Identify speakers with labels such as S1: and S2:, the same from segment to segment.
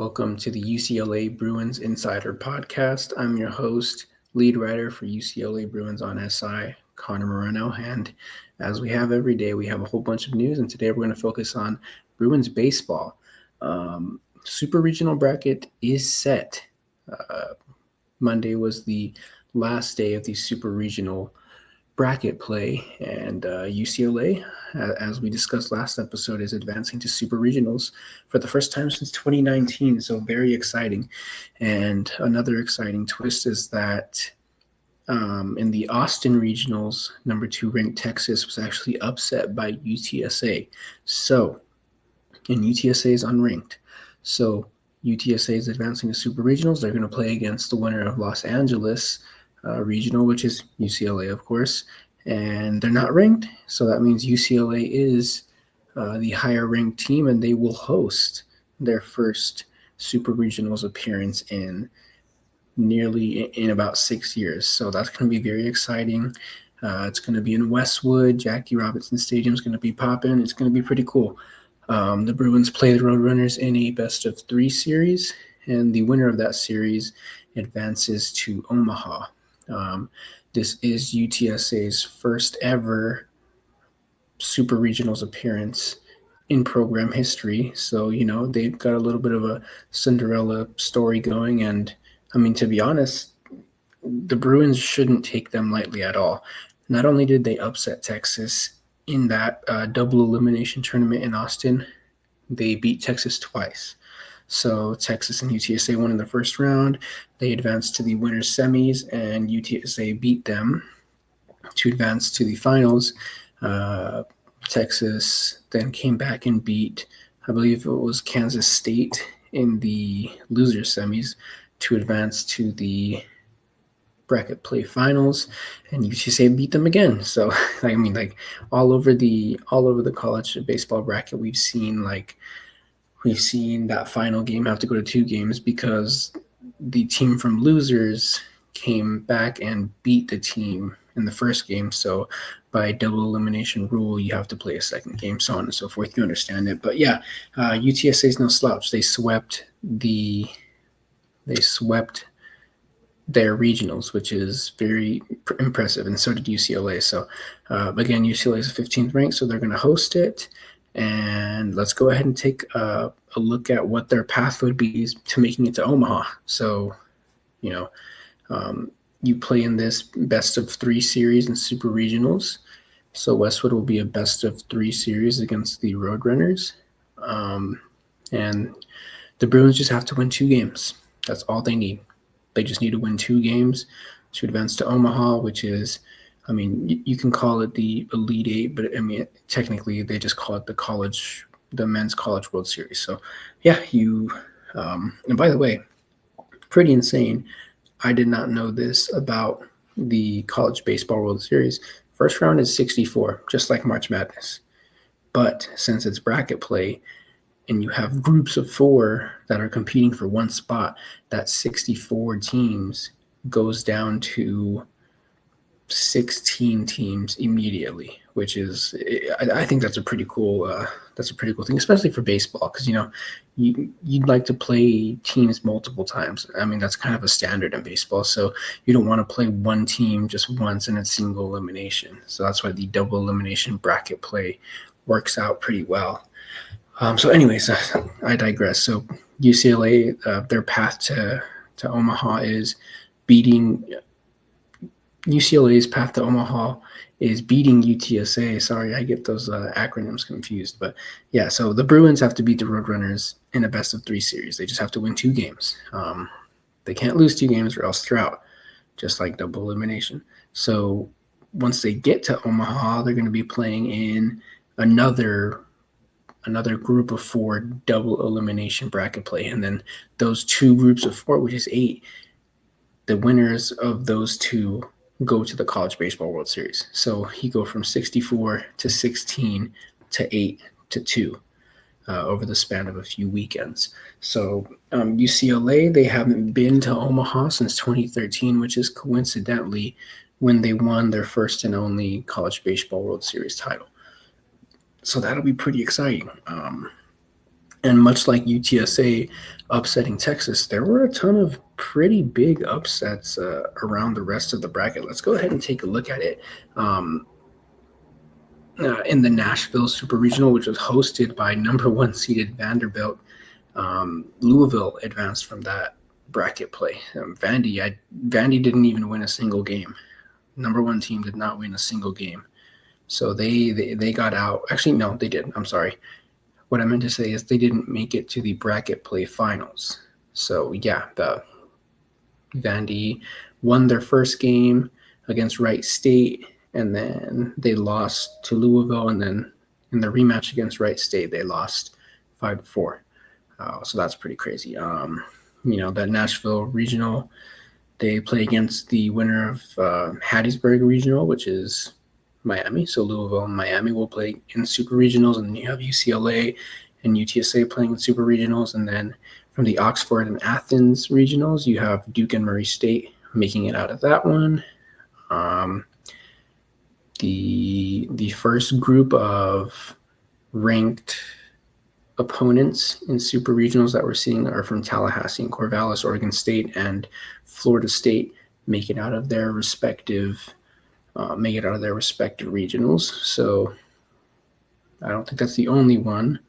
S1: Welcome to the UCLA Bruins Insider Podcast. I'm your host, lead writer for UCLA Bruins on SI, Connor Moreno. And as we have every day, we have a whole bunch of news. And today we're going to focus on Bruins baseball. Super regional bracket is set. Monday was the last day of the super regional bracket play, and UCLA, as we discussed last episode, is advancing to super regionals for the first time since 2019. So very exciting. And another exciting twist is that in the Austin regionals, number 2 ranked Texas was actually upset by UTSA. So, and UTSA is unranked. So UTSA is advancing to super regionals. They're going to play against the winner of Los Angeles regional, which is UCLA, of course, and they're not ranked. So that means UCLA is the higher ranked team, and they will host their first super regionals appearance in about 6 years. So that's going to be very exciting. It's going to be in Westwood. Jackie Robinson Stadium is going to be popping. It's going to be pretty cool. The Bruins play the Roadrunners in a best-of-3 series, and the winner of that series advances to Omaha. This is UTSA's first ever Super Regionals appearance in program history. So, they've got a little bit of a Cinderella story going. And, to be honest, the Bruins shouldn't take them lightly at all. Not only did they upset Texas in that double elimination tournament in Austin, they beat Texas twice. So Texas and UTSA won in the first round. They advanced to the winners semis, and UTSA beat them to advance to the finals. Texas then came back and beat, I believe it was Kansas State in the losers semis to advance to the bracket play finals, and UCLA beat them again. So all over the college baseball bracket, we've seen that final game have to go to 2 games because the team from losers came back and beat the team in the first game. So by double elimination rule, you have to play a second game, so on and so forth. You understand it. But yeah, UTSA is no slouch. They swept their regionals, which is very impressive, and so did UCLA. So again, UCLA is 15th ranked, so they're going to host it. And let's go ahead and take a look at what their path would be to making it to Omaha. So, you play in this best-of-3 series in super regionals. So Westwood will be a best-of-3 series against the Roadrunners. And the Bruins just have to win 2 games. That's all they need. They just need to win 2 games to advance to Omaha, which is, you can call it the Elite Eight, but technically they just call it the Men's College World Series. So, yeah, and by the way, pretty insane. I did not know this about the College Baseball World Series. First round is 64, just like March Madness. But since it's bracket play, and you have groups of 4 that are competing for one spot, that 64 teams goes down to 16 teams immediately, which is, I think that's a pretty cool thing, especially for baseball, because you'd like to play teams multiple times. That's kind of a standard in baseball, so you don't want to play one team just once in a single elimination. So that's why the double elimination bracket play works out pretty well. So anyways, I digress. So UCLA, their path to Omaha is beating UCLA's path to Omaha is beating UTSA. Sorry, I get those acronyms confused. But yeah, so the Bruins have to beat the Roadrunners in a best-of-3 series. They just have to win 2 games. They can't lose 2 games or else they're out, just like double elimination. So once they get to Omaha, they're going to be playing in another group of 4 double elimination bracket play. And then those 2 groups of 4, which is 8, the winners of those 2 go to the College Baseball World Series. So you go from 64 to 16 to 8 to 2 over the span of a few weekends. So UCLA, they haven't been to Omaha since 2013, which is coincidentally when they won their first and only College Baseball World Series title. So that'll be pretty exciting. And much like UTSA upsetting Texas, there were a ton of pretty big upsets around the rest of the bracket. Let's go ahead and take a look at it. In the Nashville Super Regional, which was hosted by number one seeded Vanderbilt, Louisville advanced from that bracket play. Vandy didn't even win a single game. Number one team did not win a single game. So they got out. Actually, no, they did. I'm sorry. What I meant to say is they didn't make it to the bracket play finals. So yeah, the Vandy won their first game against Wright State, and then they lost to Louisville, and then in the rematch against Wright State, they lost 5-4. So that's pretty crazy. That Nashville regional, they play against the winner of Hattiesburg regional, which is Miami. So Louisville and Miami will play in super regionals, and then you have UCLA and UTSA playing in super regionals, and then from the Oxford and Athens regionals, you have Duke and Murray State making it out of that one. The first group of ranked opponents in super regionals that we're seeing are from Tallahassee and Corvallis, Oregon State, and Florida State make it out of their respective regionals. So I don't think that's the only one.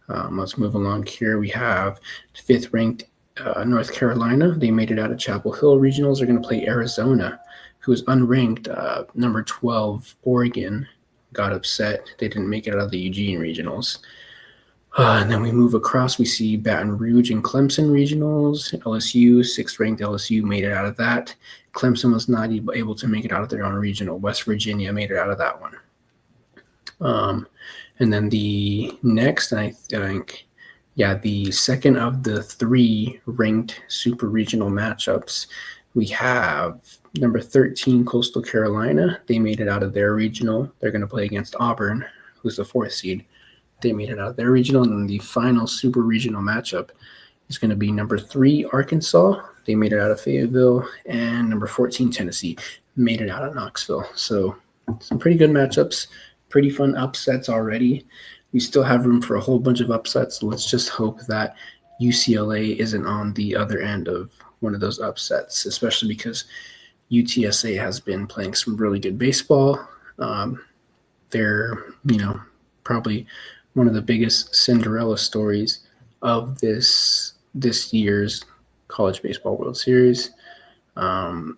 S1: Let's move along here. We have fifth ranked North Carolina. They made it out of Chapel Hill regionals. They're going to play Arizona, who is unranked. Number 12 Oregon got upset. They didn't make it out of the Eugene regionals. And then we move across. We see Baton Rouge and Clemson regionals. LSU, sixth ranked LSU, made it out of that. Clemson was not able to make it out of their own regional. West Virginia made it out of that one. And then the next, I think, the second of the three ranked super regional matchups, we have number 13 Coastal Carolina. They made it out of their regional. They're going to play against Auburn, who's the fourth seed. They made it out of their regional, and then the final super regional matchup is going to be number 3 Arkansas. They made it out of Fayetteville, and number 14 Tennessee made it out of Knoxville. So some pretty good matchups, pretty fun upsets already. We still have room for a whole bunch of upsets. So let's just hope that UCLA isn't on the other end of one of those upsets, especially because UTSA has been playing some really good baseball. They're, probably one of the biggest Cinderella stories of this year's College Baseball World Series. UCLA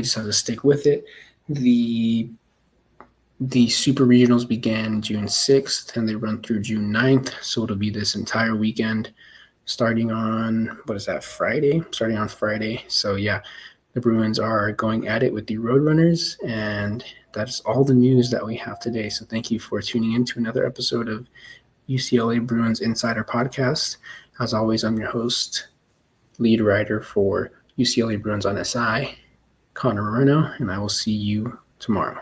S1: just has to stick with it. The Super Regionals began June 6th, and they run through June 9th, so it'll be this entire weekend starting on, Friday? Starting on Friday. So, yeah, the Bruins are going at it with the Roadrunners, and that's all the news that we have today. So thank you for tuning in to another episode of UCLA Bruins Insider Podcast. As always, I'm your host, lead writer for UCLA Bruins on SI, Connor Moreno, and I will see you tomorrow.